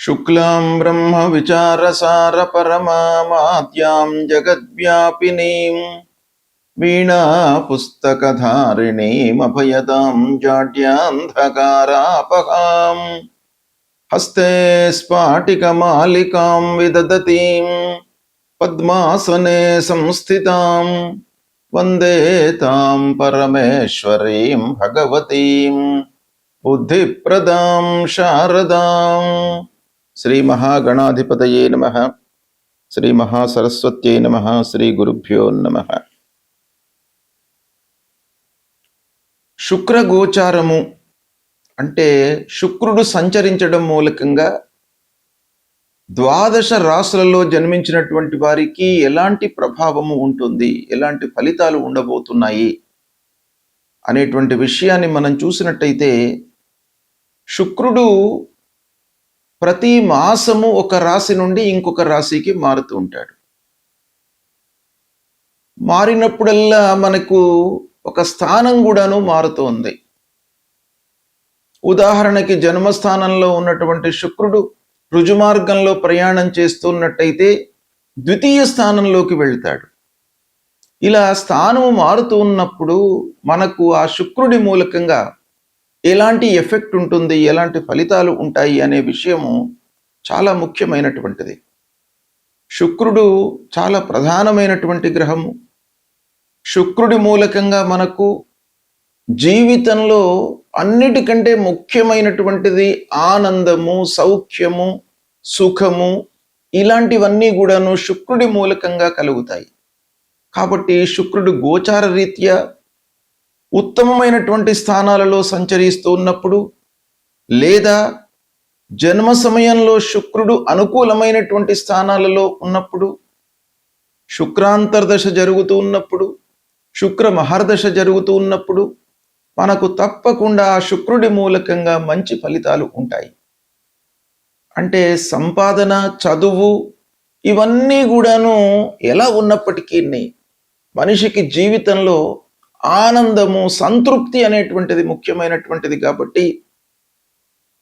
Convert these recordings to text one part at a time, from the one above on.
శుక్లాం బ్రహ్మ విచారసార పరమాద్యాం జగద్వ్యాపినీం వీణా పుస్తకధారిణీం అభయదాం జాడ్యాంధకారాపహాం హస్తే స్ఫాటికమాలికాం విదదతీం పద్మాసనే సంస్థితాం వందే తాం పరమేశ్వరీం భగవతీం బుద్ధిప్రదాం శారదాం. శ్రీ మహాగణాధిపతయే నమః. శ్రీ మహాసరస్వత్యై నమః. శ్రీ గురుభ్యో నమః. శుక్రగోచారము అంటే శుక్రుడు సంచరించడం మూలకంగా ద్వాదశ రాశులలో జన్మించినటువంటి వారికి ఎలాంటి ప్రభావము ఉంటుంది, ఎలాంటి ఫలితాలు ఉండబోతున్నాయి అనేటువంటి విషయాన్ని మనం చూసినట్టయితే, శుక్రుడు ప్రతి మాసము ఒక రాశి నుండి ఇంకొక రాశికి మారుతూ ఉంటాడు. మారినప్పుడల్లా మనకు ఒక స్థానం కూడాను మారుతోంది. ఉదాహరణకి జన్మస్థానంలో ఉన్నటువంటి శుక్రుడు రుజుమార్గంలో ప్రయాణం చేస్తున్నట్టయితే ద్వితీయ స్థానంలోకి వెళ్తాడు. ఇలా స్థానము మారుతూ ఉన్నప్పుడు మనకు ఆ శుక్రుడి మూలకంగా ఎలాంటి ఎఫెక్ట్ ఉంటుంది, ఎలాంటి ఫలితాలు ఉంటాయి అనే విషయము చాలా ముఖ్యమైనటువంటిది. శుక్రుడు చాలా ప్రధానమైనటువంటి గ్రహము. శుక్రుడి మూలకంగా మనకు జీవితంలో అన్నిటికంటే ముఖ్యమైనటువంటిది ఆనందము, సౌఖ్యము, సుఖము, ఇలాంటివన్నీ కూడాను శుక్రుడి మూలకంగా కలుగుతాయి. కాబట్టి శుక్రుడు గోచార రీత్యా ఉత్తమమైనటువంటి స్థానాలలో సంచరిస్తూ ఉన్నప్పుడు, లేదా జన్మ సమయంలో శుక్రుడు అనుకూలమైనటువంటి స్థానాలలో ఉన్నప్పుడు, శుక్రాంతర్దశ జరుగుతూ ఉన్నప్పుడు, శుక్ర మహర్దశ జరుగుతూ ఉన్నప్పుడు మనకు తప్పకుండా ఆ శుక్రుడి మూలకంగా మంచి ఫలితాలు ఉంటాయి. అంటే సంపాదన, చదువు ఇవన్నీ కూడాను ఎలా ఉన్నప్పటికీ మనిషికి జీవితంలో ఆనందము, సంతృప్తి అనేటువంటిది ముఖ్యమైనటువంటిది. కాబట్టి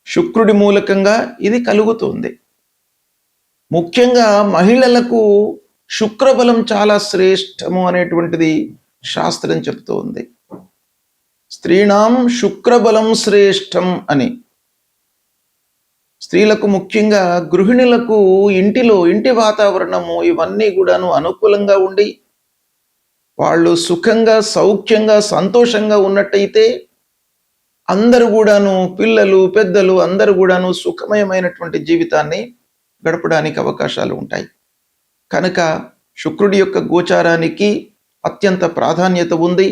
శుక్రుడి మూలకంగా ఇది కలుగుతుంది. ముఖ్యంగా మహిళలకు శుక్రబలం చాలా శ్రేష్టము అనేటువంటిది శాస్త్రం చెప్తోంది. స్త్రీణాం శుక్రబలం శ్రేష్టం అని. స్త్రీలకు, ముఖ్యంగా గృహిణులకు ఇంటి వాతావరణము ఇవన్నీ కూడాను అనుకూలంగా ఉండి వాళ్ళు సుఖంగా, సౌఖ్యంగా, సంతోషంగా ఉన్నట్టయితే అందరూ కూడాను, పిల్లలు, పెద్దలు అందరూ కూడాను సుఖమయమైనటువంటి జీవితాన్ని గడపడానికి అవకాశాలు ఉంటాయి. కనుక శుక్రుడి యొక్క గోచారానికి అత్యంత ప్రాధాన్యత ఉంది.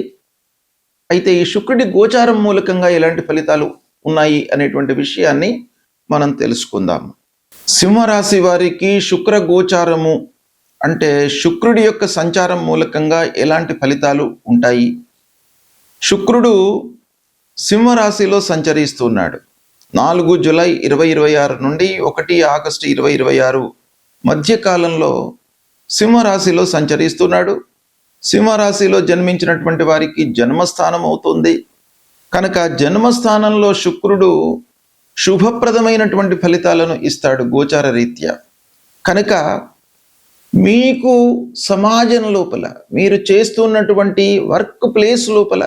అయితే ఈ శుక్రుడి గోచారం మూలకంగా ఎలాంటి ఫలితాలు ఉన్నాయి అనేటువంటి విషయాన్ని మనం తెలుసుకుందాం. సింహరాశి వారికి శుక్ర గోచారము అంటే శుక్రుడి యొక్క సంచారం మూలకంగా ఎలాంటి ఫలితాలు ఉంటాయి. శుక్రుడు సింహరాశిలో సంచరిస్తున్నాడు. 4 జూలై 2026 నుండి 1 ఆగస్టు 2026 మధ్యకాలంలో సింహరాశిలో సంచరిస్తున్నాడు. సింహరాశిలో జన్మించినటువంటి వారికి జన్మస్థానం అవుతుంది. కనుక జన్మస్థానంలో శుక్రుడు శుభప్రదమైనటువంటి ఫలితాలను ఇస్తాడు గోచార రీత్యా. కనుక మీకు సమాజం లోపల, మీరు చేస్తున్నటువంటి వర్క్ ప్లేస్ లోపల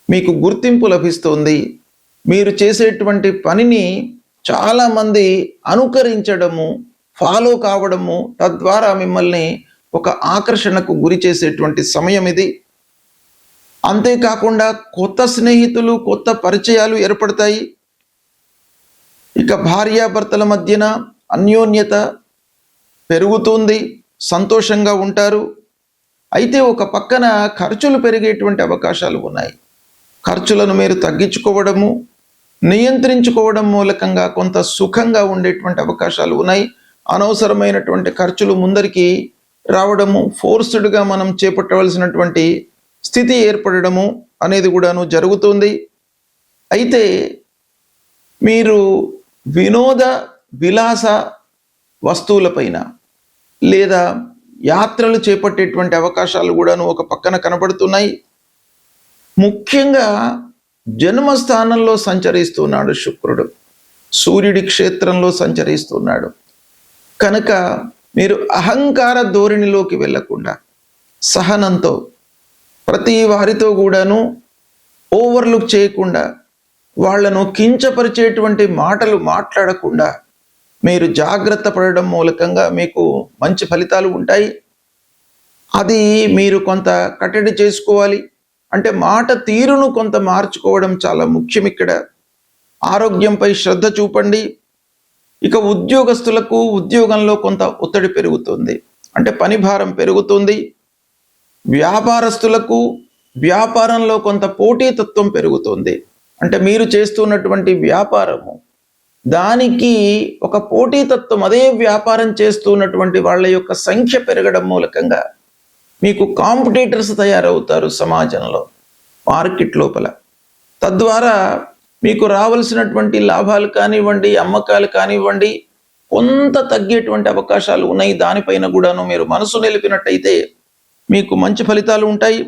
మీకు గుర్తింపు లభిస్తుంది. మీరు చేసేటువంటి పనిని చాలామంది అనుకరించడము, ఫాలో కావడము, తద్వారా మిమ్మల్ని ఒక ఆకర్షణకు గురి చేసేటువంటి సమయం ఇది. అంతేకాకుండా కొత్త స్నేహితులు, కొత్త పరిచయాలు ఏర్పడతాయి. ఇక భార్యాభర్తల మధ్యన అన్యోన్యత పెరుగుతుంది, సంతోషంగా ఉంటారు. అయితే ఒక పక్కన ఖర్చులు పెరిగేటువంటి అవకాశాలు ఉన్నాయి. ఖర్చులను మీరు తగ్గించుకోవడము, నియంత్రించుకోవడం మూలకంగా కొంత సుఖంగా ఉండేటువంటి అవకాశాలు ఉన్నాయి. అనవసరమైనటువంటి ఖర్చులు ముందరికి రావడము, ఫోర్స్డ్గా మనం చేపట్టవలసినటువంటి స్థితి ఏర్పడము అనేది కూడాను జరుగుతుంది. అయితే మీరు వినోద విలాస వస్తువులపైన లేదా యాత్రలు చేపట్టేటువంటి అవకాశాలు కూడాను ఒక పక్కన కనబడుతున్నాయి. ముఖ్యంగా జన్మస్థానంలో సంచరిస్తున్నాడు శుక్రుడు. సూర్యుడి క్షేత్రంలో సంచరిస్తున్నాడు. కనుక మీరు అహంకార ధోరణిలోకి వెళ్ళకుండా సహనంతో ప్రతి వారితో కూడాను ఓవర్లుక్ చేయకుండా, వాళ్లను కించపరిచేటువంటి మాటలు మాట్లాడకుండా మీరు జాగ్రత్త పడడం మూలకంగా మీకు మంచి ఫలితాలు ఉంటాయి. అది మీరు కొంత కట్టడి చేసుకోవాలి. అంటే మాట తీరును కొంత మార్చుకోవడం చాలా ముఖ్యం. ఇక్కడ ఆరోగ్యంపై శ్రద్ధ చూపండి. ఇక ఉద్యోగస్తులకు ఉద్యోగంలో కొంత ఒత్తిడి పెరుగుతుంది, అంటే పని భారం పెరుగుతుంది. వ్యాపారస్తులకు వ్యాపారంలో కొంత పోటీతత్వం పెరుగుతుంది, అంటే మీరు చేస్తున్నటువంటి వ్యాపారము దానికి ఒక పోటీతత్వం, అదే వ్యాపారం చేస్తున్నటువంటి వాళ్ళ యొక్క సంఖ్య పెరగడం మూలకంగా మీకు కాంపిటీటర్స్ తయారవుతారు సమాజంలో, మార్కెట్ లోపల. తద్వారా మీకు రావాల్సినటువంటి లాభాలు కానివ్వండి, అమ్మకాలు కానివ్వండి, కొంత తగ్గేటువంటి అవకాశాలు ఉన్నాయి. దానిపైన కూడాను మీరు మనసు నిలిపినట్టయితే మీకు మంచి ఫలితాలు ఉంటాయి.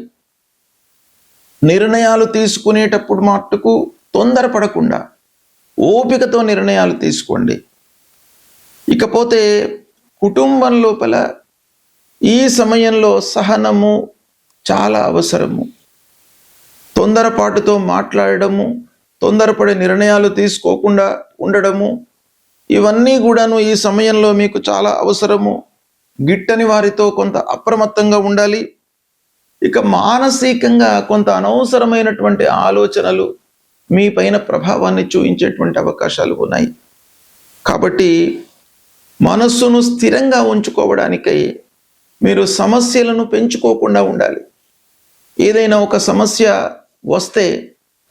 నిర్ణయాలు తీసుకునేటప్పుడు మట్టుకు తొందరపడకుండా ఓపికతో నిర్ణయాలు తీసుకోండి. ఇకపోతే కుటుంబం లోపల ఈ సమయంలో సహనము చాలా అవసరము. తొందరపాటుతో మాట్లాడడము, తొందరపడి నిర్ణయాలు తీసుకోకుండా ఉండడము, ఇవన్నీ కూడాను ఈ సమయంలో మీకు చాలా అవసరము. గిట్టని వారితో కొంత అప్రమత్తంగా ఉండాలి. ఇక మానసికంగా కొంత అనవసరమైనటువంటి ఆలోచనలు మీ పైన ప్రభావాన్ని చూపించేటువంటి అవకాశాలు ఉన్నాయి. కాబట్టి మనస్సును స్థిరంగా ఉంచుకోవడానికై మీరు సమస్యలను పెంచుకోకుండా ఉండాలి. ఏదైనా ఒక సమస్య వస్తే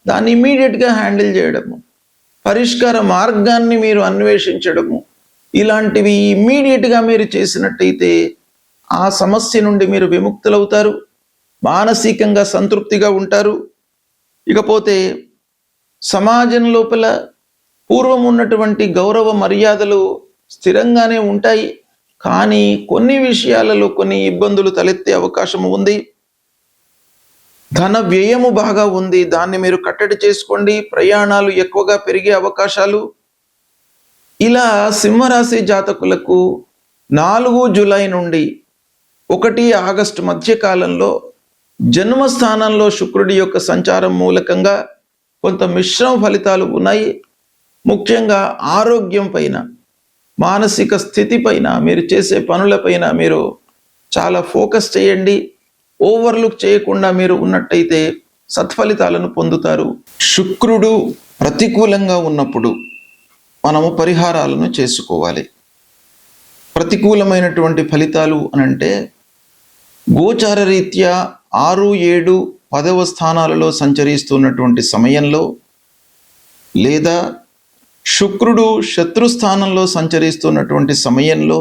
దాన్ని ఇమ్మీడియట్గా హ్యాండిల్ చేయడము, పరిష్కార మార్గాన్ని మీరు అన్వేషించడము, ఇలాంటివి ఇమ్మీడియట్గా మీరు చేసినట్టయితే ఆ సమస్య నుండి మీరు విముక్తులవుతారు, మానసికంగా సంతృప్తిగా ఉంటారు. ఇకపోతే సమాజం లోపల పూర్వం ఉన్నటువంటి గౌరవ మర్యాదలు స్థిరంగానే ఉంటాయి, కానీ కొన్ని విషయాలలో కొన్ని ఇబ్బందులు తలెత్తే అవకాశం ఉంది. ధన వ్యయము బాగా ఉంది, దాన్ని మీరు కట్టడి చేసుకోండి. ప్రయాణాలు ఎక్కువగా పెరిగే అవకాశాలు. ఇలా సింహరాశి జాతకులకు 4 జూలై నుండి 1 ఆగస్టు మధ్య కాలంలో జన్మస్థానంలో శుక్రుడి యొక్క సంచారం మూలకంగా కొంత మిశ్రమ ఫలితాలు ఉన్నాయి. ముఖ్యంగా ఆరోగ్యం పైన, మానసిక స్థితి పైన, మీరు చేసే పనులపైన మీరు చాలా ఫోకస్ చేయండి. ఓవర్లుక్ చేయకుండా మీరు ఉన్నట్టయితే సత్ఫలితాలను పొందుతారు. శుక్రుడు ప్రతికూలంగా ఉన్నప్పుడు మనము పరిహారాలను చేసుకోవాలి. ప్రతికూలమైనటువంటి ఫలితాలు అనంటే గోచార రీత్యా 6, 7, 10వ స్థానాలలో సంచరిస్తున్నటువంటి సమయంలో, లేదా శుక్రుడు శత్రుస్థానంలో సంచరిస్తున్నటువంటి సమయంలో,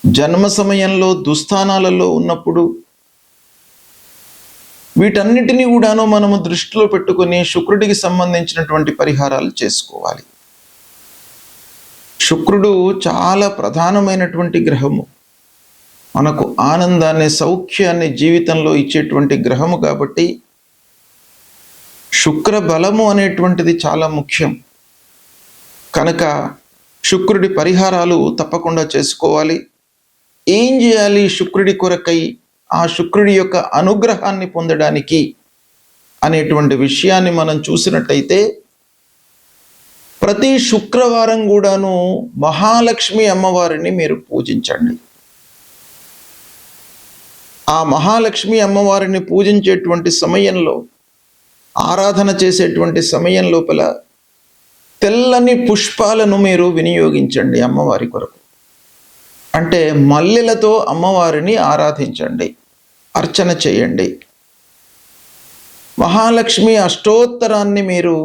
జన్మ సమయంలో దుస్థానాలలో ఉన్నప్పుడు, వీటన్నిటినీ కూడాను మనము దృష్టిలో పెట్టుకొని శుక్రుడికి సంబంధించినటువంటి పరిహారాలు చేసుకోవాలి. శుక్రుడు చాలా ప్రధానమైనటువంటి గ్రహము, మనకు ఆనందాన్ని, సౌఖ్యాన్ని జీవితంలో ఇచ్చేటువంటి గ్రహము. కాబట్టి శుక్ర బలము అనేటువంటిది చాలా ముఖ్యం. కనుక శుక్రుడి పరిహారాలు తప్పకుండా చేసుకోవాలి. ఏం చేయాలి శుక్రుడి కొరకై, ఆ శుక్రుడి యొక్క అనుగ్రహాన్ని పొందడానికి అనేటువంటి విషయాన్ని మనం చూసినట్టయితే, ప్రతి శుక్రవారం కూడాను మహాలక్ష్మి అమ్మవారిని మీరు పూజించండి. ఆ మహాలక్ష్మి అమ్మవారిని పూజించేటువంటి సమయంలో, ఆరాధన చేసేటువంటి సమయం లోపల తెల్లని పుష్పాలను మీరు వినియోగించండి అమ్మవారి కొరకు. అంటే మల్లెలతో అమ్మవారిని ఆరాధించండి, అర్చన చేయండి. మహాలక్ష్మి అష్టోత్తరాన్ని మీరు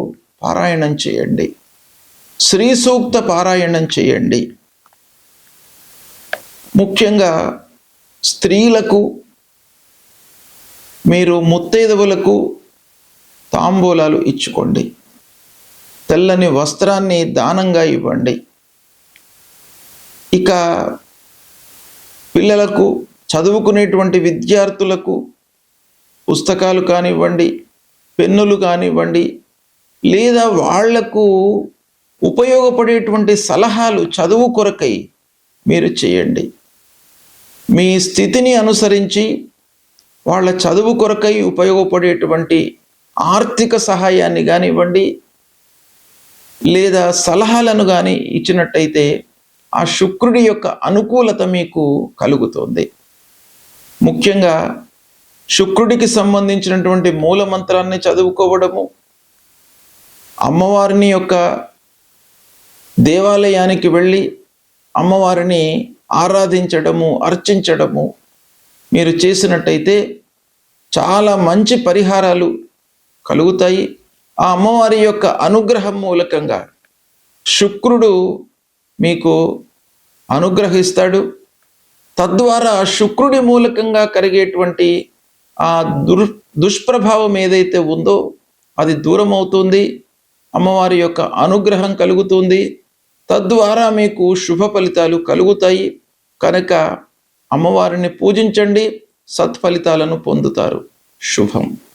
పారాయణం చేయండి, శ్రీ సూక్త పారాయణం చేయండి. ముఖ్యంగా స్త్రీలకు, మీరు ముత్తైదువులకు తాంబూలాలు ఇచ్చుకోండి, తెల్లని వస్త్రాన్ని దానంగా ఇవ్వండి. ఇక పిల్లలకు, చదువుకునేటువంటి విద్యార్థులకు పుస్తకాలు కానివ్వండి, పెన్నులు కానివ్వండి, లేదా వాళ్లకు ఉపయోగపడేటువంటి సలహాలు చదువు కొరకై మీరు చేయండి. మీ స్థితిని అనుసరించి వాళ్ళ చదువు కొరకై ఉపయోగపడేటువంటి ఆర్థిక సహాయాన్ని కానివ్వండి, లేదా సలహాలను కానీ ఇచ్చినట్టయితే ఆ శుక్రుడి యొక్క అనుకూలత మీకు కలుగుతుంది. ముఖ్యంగా శుక్రుడికి సంబంధించినటువంటి మూలమంత్రాన్ని చదువుకోవడము, అమ్మవారిని యొక్క దేవాలయానికి వెళ్ళి అమ్మవారిని ఆరాధించడము, అర్చించడము మీరు చేసినట్టయితే చాలా మంచి పరిహారాలు కలుగుతాయి. ఆ అమ్మవారి యొక్క అనుగ్రహం మూలకంగా శుక్రుడు మీకు అనుగ్రహిస్తాడు. తద్వారా శుక్రుడి మూలకంగా కలిగేటువంటి ఆ దుష్ప్రభావం ఏదైతే ఉందో అది దూరం అవుతుంది. అమ్మవారి యొక్క అనుగ్రహం కలుగుతుంది. తద్వారా మీకు శుభ ఫలితాలు కలుగుతాయి. కనుక అమ్మవారిని పూజించండి, సత్ఫలితాలను పొందుతారు. శుభం.